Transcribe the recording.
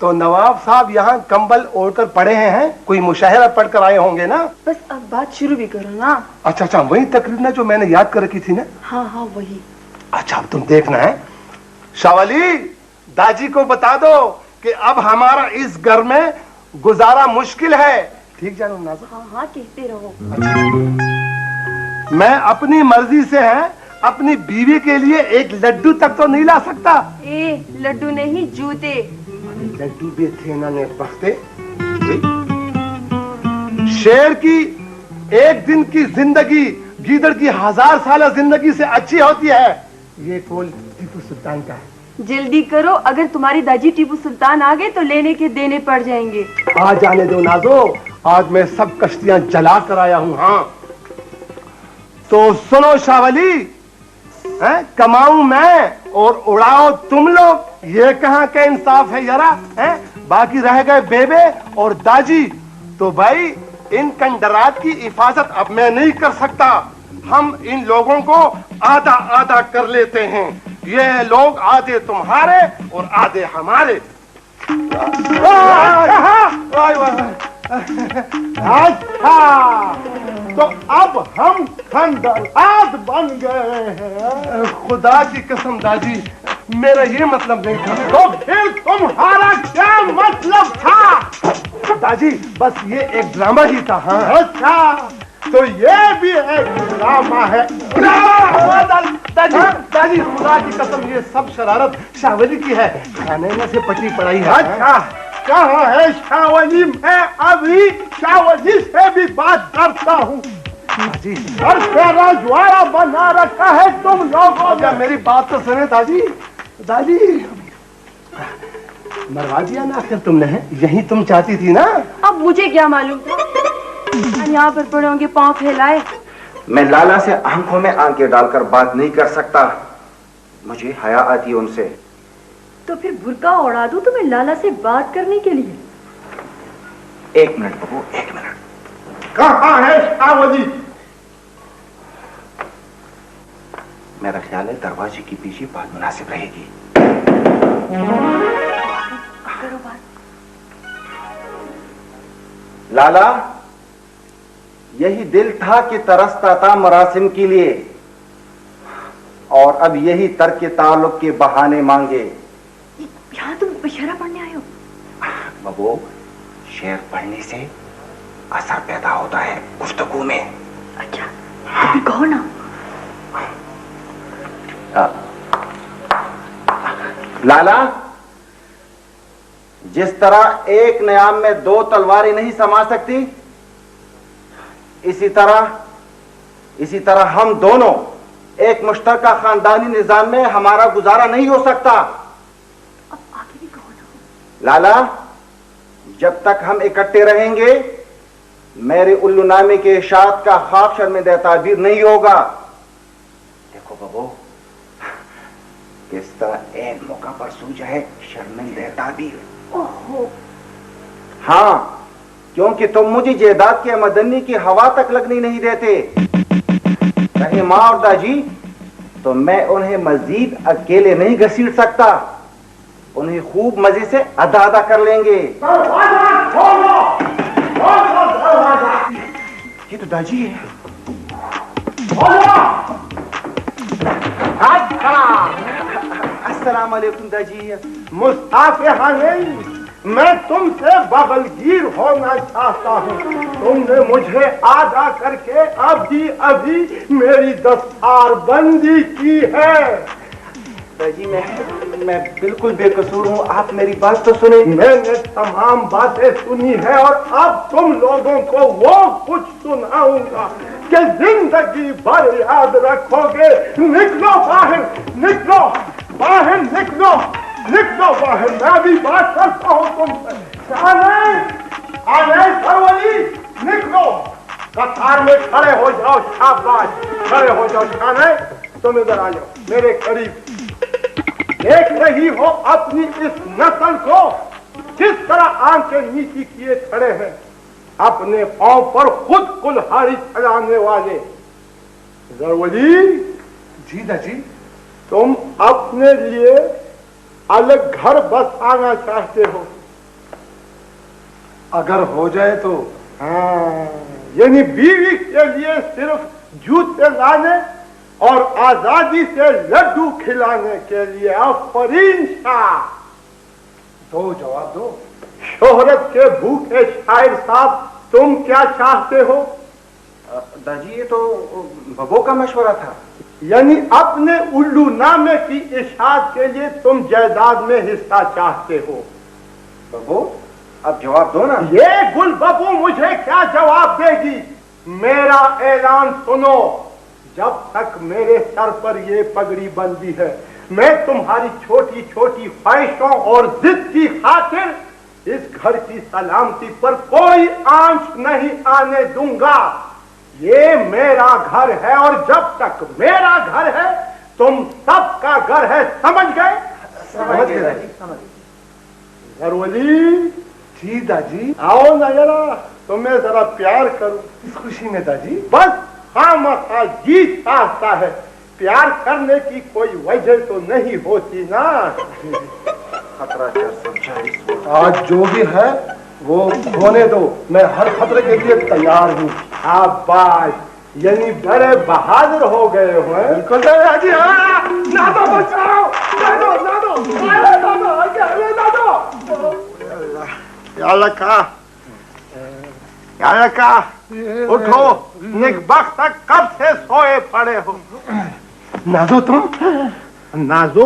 तो नवाब साहब यहाँ कंबल ओढ़कर पड़े हैं, कोई मुशाहिरा पढ़कर आए होंगे ना। बस अब बात शुरू भी करो ना। अच्छा, वही तकरीर ना जो मैंने याद कर रखी थी ना। हाँ वही। अच्छा, अब तुम देखना है शावली, दाजी को बता दो कि अब हमारा इस घर में गुजारा मुश्किल है। ठीक जानो नाज़ो? हाँ कहते रहो। अच्छा। मैं अपनी मर्जी से है अपनी बीवी के लिए एक लड्डू तक तो नहीं ला सकता। लड्डू नहीं, जूते। लड्डू भी थे ना ने बख्ते। शेर की एक दिन की जिंदगी गीदड़ की 1000 साल जिंदगी से अच्छी होती है। ये कौल टीपू सुल्तान का है। जल्दी करो, अगर तुम्हारी दादी टीपू सुल्तान आ गए तो लेने के देने पड़ जाएंगे। आ जाने दो नाजो, आज मैं सब कश्तियां जला कर आया हूं। हाँ तो सुनो शावली, कमाऊं मैं और उड़ाओ तुम लोग, ये कहां का इंसाफ है यारा? बाकी रह गए बेबे और दाजी, तो भाई इन कंडरात की हिफाजत अब मैं नहीं कर सकता। हम इन लोगों को आधा आधा कर लेते हैं, ये लोग आधे तुम्हारे और आधे हमारे। अच्छा, तो अब हम खंडरात बन गए हैं। खुदा की कसम दादी, मेरा ये मतलब नहीं था। तो फिर तुम्हारा क्या मतलब था? दादी बस ये एक ड्रामा ही था। हाँ अच्छा, तो ये भी एक ड्रामा है। दादी खुदा की कसम, ये सब शरारत शावली की है, खाने में से पटी पड़ाई है। अच्छा, कहाँ है शावली? मैं अभी शावली से भी बात करता हूँ। और तेरा ज्वारा बना रखा है तुम लोगों ने। मेरी बात तो सुने दादी। दादी मरवा दिया ना आखिर तुमने, है यही तुम चाहती थी ना। अब मुझे क्या मालूम, यहाँ पर पड़े होंगे पाँव फैलाए। मैं लाला से आंखों में आंखें डालकर बात नहीं कर सकता, मुझे हया आती है उनसे। तो फिर बुर्का उड़ा दूं तुम्हें लाला से बात करने के लिए? एक मिनट बबू, एक मिनट। कहाँ है शावली? मेरा ख्याल है दरवाजे के पीछे बात मुनासिब रहेगी। करो बात। लाला, यही दिल था कि तरसता था मरासिम के लिए, और अब यही तर्क ताल्लुक के बहाने मांगे। यहाँ तुम शेरा पढ़ने आए हो? बबू, शेर पढ़ने से असर पैदा होता है गुफ्तगू में। अच्छा, तो फिर कहो ना। लाला, जिस तरह एक न्याम में 2 तलवारें नहीं समा सकती, इसी तरह हम दोनों एक मुश्तरका खानदानी निजाम में हमारा गुजारा नहीं हो सकता। अब आगे भी कहो ना। लाला, जब तक हम इकट्ठे रहेंगे मेरे उल्लूनामे के इशात का ख्वाब शर्मिंदा ताबीर नहीं होगा। देखो बबू, किस तरह एक मौका पर सूझा है शर्मिंदा ताबीर। ओहो। हाँ, क्योंकि तुम मुझे जायदाद के मदनी की हवा तक लगनी नहीं देते। रहे माँ और दाजी, तो मैं उन्हें मजीद अकेले नहीं घसीट सकता, उन्हें खूब मजे से अदा अदा कर लेंगे। ये तो दाजी है। अस्सलाम वालेकुम दाजी। मुस्ताफिया नहीं, मैं तुमसे बगलगीर होना चाहता हूँ। तुमने मुझे आदा करके अभी मेरी दस्तारबंदी की है। दादी, मैं बिल्कुल बेकसूर हूँ, आप मेरी बात तो सुने। मैंने तमाम बातें सुनी है और अब तुम लोगों को वो कुछ सुनाऊंगा कि जिंदगी भर याद रखोगे। निकलो बाहर, निकलो बाहर, निकलो बाहर। मैं भी बात करता हूँ तुमसे। सरवली, निकलो, कतार में खड़े हो जाओ। शाबाश, खड़े हो जाओ। शाने, तुम इधर आ जाओ मेरे करीब। देख रही हो अपनी इस नस्ल को किस तरह आंखें नीची किए खड़े हैं, अपने पांव पर खुद कुल्हाड़ी चलाने वाले। सरवली जी, दादी, तुम अपने लिए अलग घर बसाना चाहते हो? अगर हो जाए तो? हाँ, यानी बीवी के लिए सिर्फ जूते लाने और आजादी से लड्डू खिलाने के लिए। आफरीन शाह, दो जवाब दो। शोहरत के भूखे शायर साहब, तुम क्या चाहते हो? दाजी ये तो बबो का मशवरा था। यानी अपने उल्लू नामे की इशाअत के लिए तुम जायदाद में हिस्सा चाहते हो? बबो अब जवाब दो ना। ये गुल बबू मुझे क्या जवाब देगी? मेरा ऐलान सुनो, जब तक मेरे सर पर ये पगड़ी बंदी है, मैं तुम्हारी छोटी छोटी ख्वाहिशों और जिद की खातिर इस घर की सलामती पर कोई आंच नहीं आने दूंगा। ये मेरा घर है और जब तक मेरा घर है तुम सबका घर है, समझ गए? समझ गए समझ। जरूरी जी दादी, आओ ना जरा, तुम्हें जरा प्यार करूं। इस खुशी में दादी बस खामखा जी चाहता है, प्यार करने की कोई वजह तो नहीं होती ना। खतरा 440 आज जो भी है वो होने दो, मैं हर खतरे के लिए तैयार हूँ। शाबाश, यानी बड़े बहादुर हो गए हो। बिल्कुल दादाजी। ना दो बचाओ, ना दो ना दो ना दो। क्या लगा क्या लगा? उठो, निकबख्त तक कब से सोए पड़े हो? नाजो तुम, नाजो